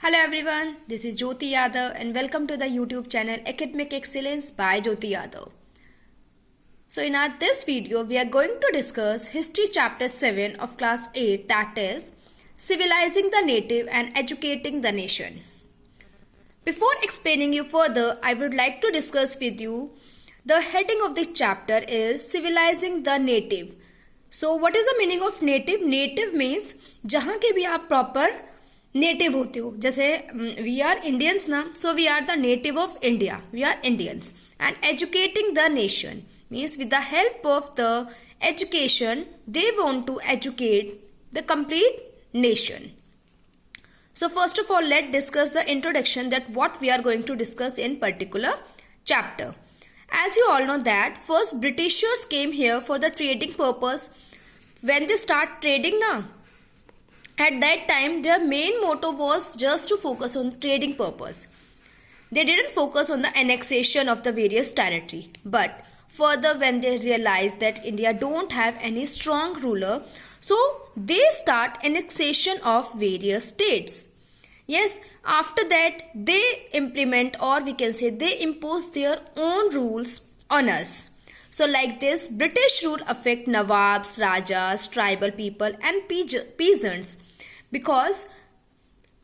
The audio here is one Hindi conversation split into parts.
Hello everyone, this is Jyoti Yadav and welcome to the YouTube channel Academic Excellence by Jyoti Yadav. So in this video, we are going to discuss History Chapter 7 of Class 8, that is Civilizing the Native and Educating the Nation. Before explaining you further, I would like to discuss with you the heading of this chapter is Civilizing the Native. So what is the meaning of native? Native means जहाँ के भी आप proper नेटिव होते हो, जैसे वी आर इंडियंस ना, so we are the native of India, we are Indians. And educating the nation means with the help of the education they want to educate the complete nation. So first of all, let's discuss the introduction that what we are going to discuss in particular chapter. As you all know that first Britishers came here for the trading purpose. When they start trading now, at that time their main motto was just to focus on trading purpose. They didn't focus on the annexation of the various territory. But further when they realized that India don't have any strong ruler, so they start annexation of various states. Yes, after that they implement, or we can say they impose their own rules on us. So like this, British rule affect Nawabs, Rajas, tribal people and peasants. Because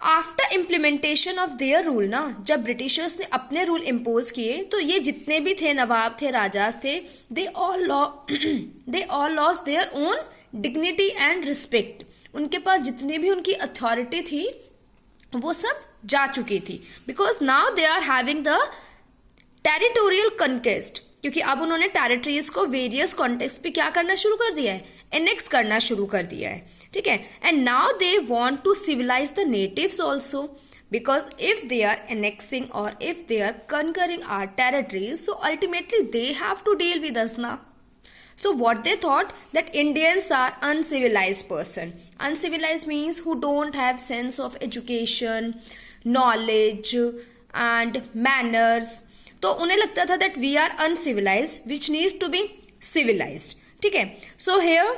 after implementation of their rule ना, जब ब्रिटिशर्स ने अपने रूल इम्पोज किए तो ये जितने भी थे नवाब थे, राजाज थे, they all loss their own dignity and respect. उनके पास जितनी भी उनकी अथॉरिटी थी वो सब जा चुकी थी. Because now they are having the territorial conquest, क्योंकि अब उन्होंने टेरिटरीज को वेरियस कॉन्टेक्स्ट पे क्या करना शुरू कर दिया है, एनेक्स करना शुरू कर दिया है. ठीक है. And now they want to civilize the natives also, because if they are annexing और if they are conquering our territories, so ultimately they have to deal with us ना. So what they thought that Indians are uncivilized person. Uncivilized means who don't have sense of education, knowledge and manners. तो उन्हें लगता था that we are uncivilized which needs to be civilized. ठीक है. So here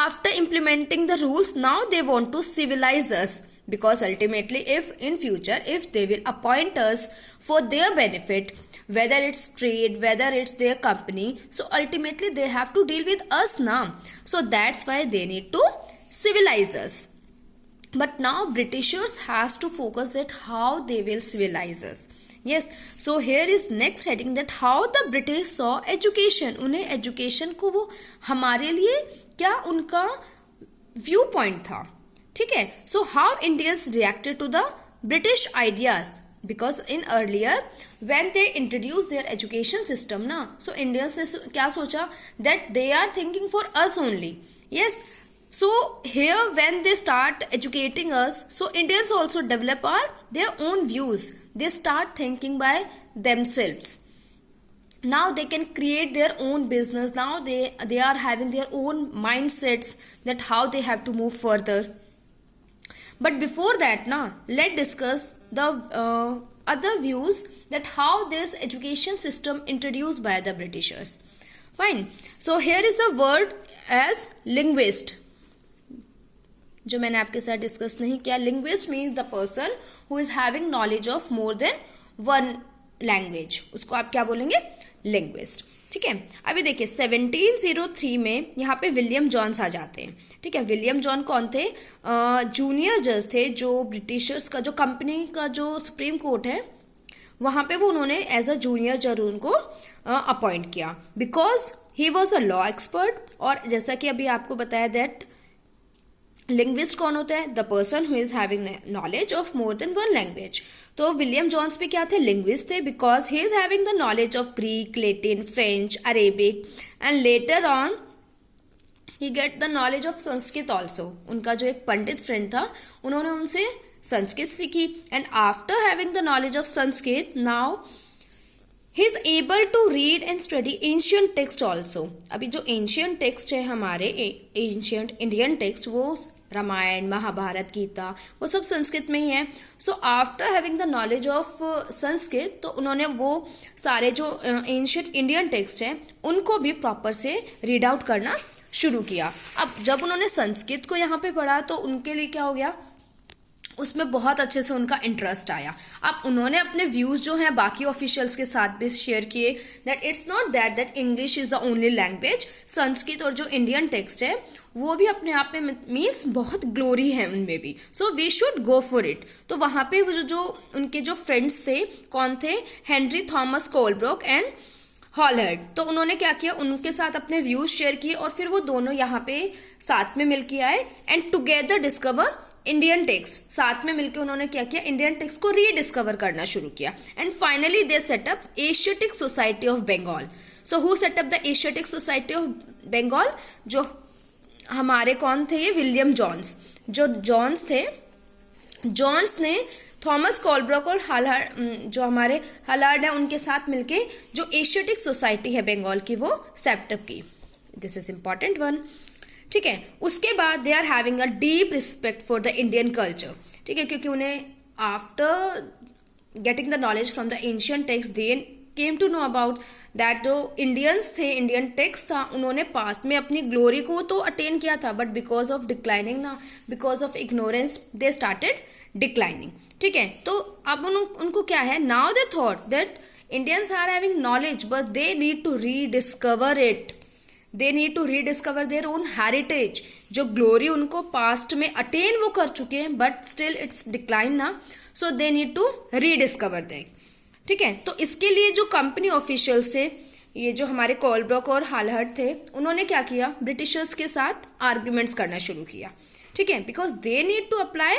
after implementing the rules, now they want to civilize us, because ultimately if in future if they will appoint us for their benefit, whether it's trade, whether it's their company, so ultimately they have to deal with us now. So that's why they need to civilize us. But now Britishers has to focus that how they will civilize us. Yes, so here is next heading that how the British saw education. उन्हें education को वो हमारे लिए क्या उनका व्यू पॉइंट था. ठीक है. So how Indians reacted to the British ideas, because in earlier when they introduced their education system ना, so Indians ने क्या सोचा that they are thinking for us only. Yes, so here when they start educating us, so Indians also develop their own views. They start thinking by themselves. Now they can create their own business. Now they are having their own mindsets that how they have to move further. But before that now, let's discuss the other views that how this education system introduced by the Britishers. Fine. So here is the word as linguist, जो मैंने आपके साथ डिस्कस नहीं किया. Linguist means the person who is having knowledge of more than one language, उसको आप क्या बोलेंगे, लिंग्विस्ट. ठीक है. अभी देखिए 1703 में यहाँ पे विलियम जॉन्स आ जाते हैं. ठीक है. विलियम जॉन कौन थे, जूनियर जज थे, जो ब्रिटिशर्स का जो कंपनी का जो सुप्रीम कोर्ट है वहाँ पे वो उन्होंने एज अ जूनियर जज उनको अपॉइंट किया, because he was a law expert. और जैसा कि अभी आपको बताया दैट लिंग्विस्ट कौन होता है, the person who is having knowledge of more than one language. तो विलियम जॉन्स भी क्या थे, लिंग्विस्ट थे, because he is having the knowledge of Greek, Latin, French, Arabic and later on he get the knowledge of Sanskrit also. उनका जो एक पंडित फ्रेंड था उन्होंने उनसे संस्कृत सीखी. And after having the knowledge of Sanskrit, now he is able to read and study ancient text also. अभी जो एंशियंट टेक्स्ट है हमारे, एंशियंट इंडियन टेक्स्ट, वो रामायण, महाभारत, गीता, वो सब संस्कृत में ही है. So after having the knowledge of Sanskrit, तो उन्होंने वो सारे जो एंशियंट इंडियन टेक्स्ट हैं उनको भी प्रॉपर से रीड आउट करना शुरू किया. अब जब उन्होंने संस्कृत को यहाँ पे पढ़ा तो उनके लिए क्या हो गया, उसमें बहुत अच्छे से उनका इंटरेस्ट आया। अब उन्होंने अपने व्यूज़ जो हैं बाकी ऑफिशियल्स के साथ भी शेयर किए that it's not that English is the only language, Sanskrit और जो इंडियन टेक्स्ट है वो भी अपने आप में मीन्स बहुत ग्लोरी है उनमें भी, so we should go for it. तो वहाँ पे वो जो उनके जो फ्रेंड्स थे, कौन थे, हेनरी थॉमस कोलब्रुक एंड हॉलर्ड, तो उन्होंने क्या किया, उनके साथ अपने व्यूज शेयर किए और फिर वो दोनों यहाँ पे साथ में मिलके आए and together discover Indian text. साथ में मिलकर उन्होंने क्या किया, इंडियन टेक्स्ट को रीडिस्कवर करना शुरू किया and finally they set up Asiatic Society of Bengal. So who set up the Asiatic Society of Bengal, जो हमारे कौन थे, ये विलियम जॉन्स, जो जॉन्स थे, जॉन्स ने थॉमस कोलब्रुक और हालार्ड, जो हमारे हालार्ड है, उनके साथ मिलके जो एशियाटिक सोसाइटी है बंगाल की वो सेटअप की। दिस इज इंपॉर्टेंट वन, ठीक है। उसके बाद they are having a deep respect for the Indian culture, ठीक है, क्योंकि उन्हें after getting the knowledge from the ancient text they came to know about that जो इंडियंस थे, इंडियन टेक्स्ट था, उन्होंने पास्ट में अपनी ग्लोरी को तो अटेन किया था बट बिकॉज ऑफ डिक्लाइनिंग ना, because of ignorance they started declining, ठीक है। तो अब उनको क्या है, now they thought that Indians are having knowledge but they need to rediscover it, they need to rediscover their own heritage. जो ग्लोरी उनको पास्ट में अटेन वो कर चुके हैं बट स्टिल इट्स डिक्लाइन ना, so they need to rediscover that, ठीक है। तो इसके लिए जो कंपनी ऑफिशियल्स थे, ये जो हमारे कोलब्रुक और हालहर्ड थे, उन्होंने क्या किया, ब्रिटिशर्स के साथ आर्ग्यूमेंट्स करना शुरू किया, ठीक है, because they need to apply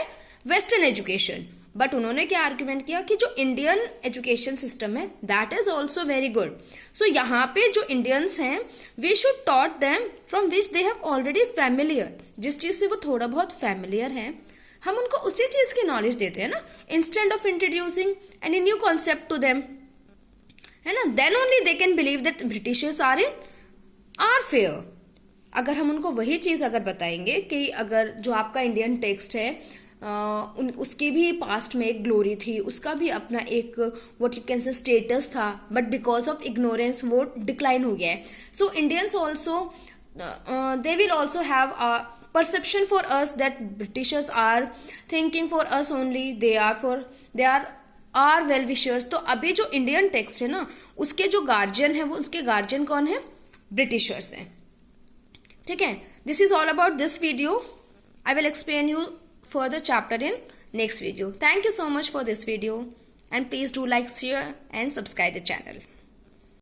western education. But उन्होंने क्या आर्ग्यूमेंट किया कि जो इंडियन एजुकेशन सिस्टम है that is also very good, so यहाँ पे जो इंडियंस हैं we should taught them from which they have already familiar, जिस चीज़ से वो थोड़ा बहुत फैमिलियर हैं हम उनको उसी चीज़ की नॉलेज देते हैं ना, instead of introducing any new concept to them, है ना, then only they can believe that Britishers are fair. अगर हम उनको वही चीज़ अगर बताएंगे कि अगर जो आपका इंडियन टेक्स्ट है उसकी भी पास्ट में एक ग्लोरी थी, उसका भी अपना एक what you can say status था, बट बिकॉज ऑफ इग्नोरेंस वो डिक्लाइन हो गया है। So Indians also they will also have a perception for us that Britishers are thinking for us only, they are well wishers. तो अभी जो इंडियन टेक्स्ट है ना, उसके जो गार्जियन है वो, उसके गार्जियन कौन है, ब्रिटिशर्स हैं, ठीक है। This is all about this video, I will explain you further chapter in next video. Thank you so much for this video and please do like, share and subscribe the channel.